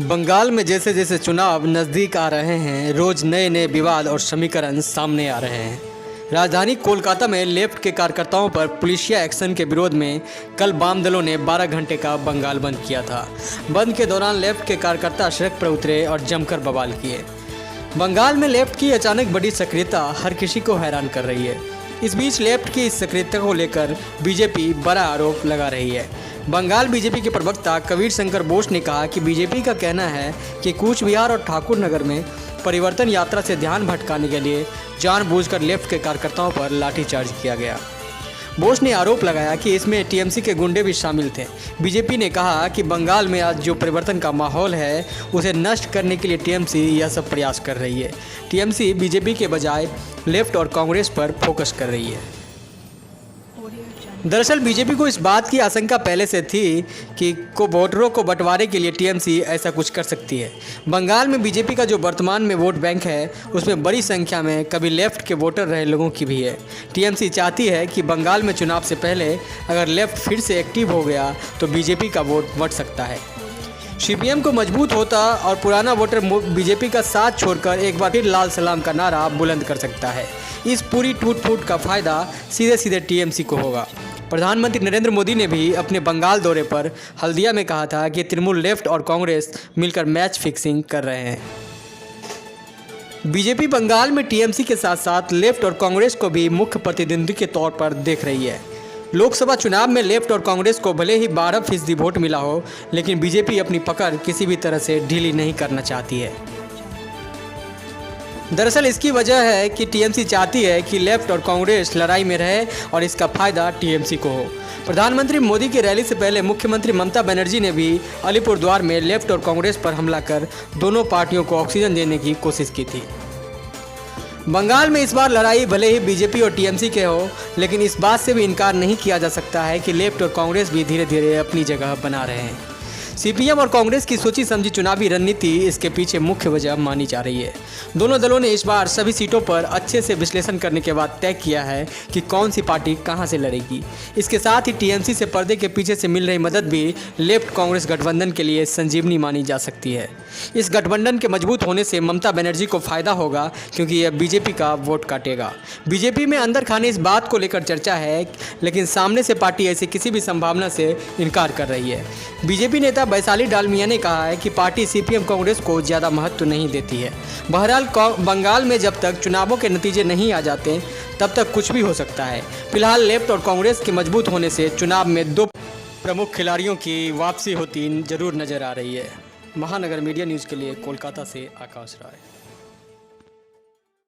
बंगाल में जैसे जैसे चुनाव नज़दीक आ रहे हैं, रोज़ नए नए विवाद और समीकरण सामने आ रहे हैं। राजधानी कोलकाता में लेफ्ट के कार्यकर्ताओं पर पुलिसिया एक्शन के विरोध में कल वाम दलों ने 12 घंटे का बंगाल बंद किया था। बंद के दौरान लेफ्ट के कार्यकर्ता सड़क पर उतरे और जमकर बवाल किए। बंगाल में लेफ्ट की अचानक बड़ी सक्रियता हर किसी को हैरान कर रही है। इस बीच लेफ्ट की इस सक्रियता को लेकर बीजेपी बड़ा आरोप लगा रही है। बंगाल बीजेपी के प्रवक्ता कबीर शंकर बोस ने कहा कि बीजेपी का कहना है कि कूच बिहार और ठाकुर नगर में परिवर्तन यात्रा से ध्यान भटकाने के लिए जानबूझकर लेफ्ट के कार्यकर्ताओं पर लाठीचार्ज किया गया। बोस ने आरोप लगाया कि इसमें टीएमसी के गुंडे भी शामिल थे। बीजेपी ने कहा कि बंगाल में आज जो परिवर्तन का माहौल है उसे नष्ट करने के लिए टीएमसी यह सब प्रयास कर रही है। टीएमसी बीजेपी के बजाय लेफ्ट और कांग्रेस पर फोकस कर रही है। दरअसल बीजेपी को इस बात की आशंका पहले से थी कि वोटरों को बंटवारे के लिए टीएमसी ऐसा कुछ कर सकती है। बंगाल में बीजेपी का जो वर्तमान में वोट बैंक है उसमें बड़ी संख्या में कभी लेफ्ट के वोटर रहे लोगों की भी है। टीएमसी चाहती है कि बंगाल में चुनाव से पहले अगर लेफ्ट फिर से एक्टिव हो गया तो बीजेपी का वोट बढ़ सकता है। सीपीएम को मजबूत होता और पुराना वोटर बीजेपी का साथ छोड़कर एक बार फिर लाल सलाम का नारा बुलंद कर सकता है। इस पूरी टूट फूट का फायदा सीधे सीधे टीएमसी को होगा। प्रधानमंत्री नरेंद्र मोदी ने भी अपने बंगाल दौरे पर हल्दिया में कहा था कि तृणमूल लेफ्ट और कांग्रेस मिलकर मैच फिक्सिंग कर रहे हैं। बीजेपी बंगाल में टीएमसी के साथ साथ लेफ्ट और कांग्रेस को भी मुख्य प्रतिद्वंदी के तौर पर देख रही है। लोकसभा चुनाव में लेफ्ट और कांग्रेस को भले ही 12% वोट मिला हो, लेकिन बीजेपी अपनी पकड़ किसी भी तरह से ढीली नहीं करना चाहती है। दरअसल इसकी वजह है कि टीएमसी चाहती है कि लेफ्ट और कांग्रेस लड़ाई में रहे और इसका फायदा टीएमसी को हो। प्रधानमंत्री मोदी की रैली से पहले मुख्यमंत्री ममता बनर्जी ने भी अलीपुरद्वार में लेफ्ट और कांग्रेस पर हमला कर दोनों पार्टियों को ऑक्सीजन देने की कोशिश की थी। बंगाल में इस बार लड़ाई भले ही बीजेपी और टीएमसी के हो, लेकिन इस बात से भी इनकार नहीं किया जा सकता है कि लेफ्ट और कांग्रेस भी धीरे धीरे अपनी जगह बना रहे हैं। सीपीएम और कांग्रेस की सोची समझी चुनावी रणनीति इसके पीछे मुख्य वजह मानी जा रही है। दोनों दलों ने इस बार सभी सीटों पर अच्छे से विश्लेषण करने के बाद तय किया है कि कौन सी पार्टी कहां से लड़ेगी। इसके साथ ही टीएमसी से पर्दे के पीछे से मिल रही मदद भी लेफ्ट कांग्रेस गठबंधन के लिए संजीवनी मानी जा सकती है। इस गठबंधन के मजबूत होने से ममता बनर्जी को फायदा होगा, क्योंकि यह बीजेपी का वोट काटेगा। बीजेपी में अंदर खाने इस बात को लेकर चर्चा है, लेकिन सामने से पार्टी ऐसी किसी भी संभावना से इनकार कर रही है। बीजेपी नेता वैशाली डालमिया ने कहा है कि पार्टी सीपीएम कांग्रेस को ज़्यादा महत्व नहीं देती है। बहरहाल बंगाल में जब तक चुनावों के नतीजे नहीं आ जाते तब तक कुछ भी हो सकता है। फिलहाल लेफ्ट और कांग्रेस के मजबूत होने से चुनाव में दो प्रमुख खिलाड़ियों की वापसी होती जरूर नजर आ रही है। महानगर मीडिया न्यूज़ के लिए कोलकाता से आकाश राय।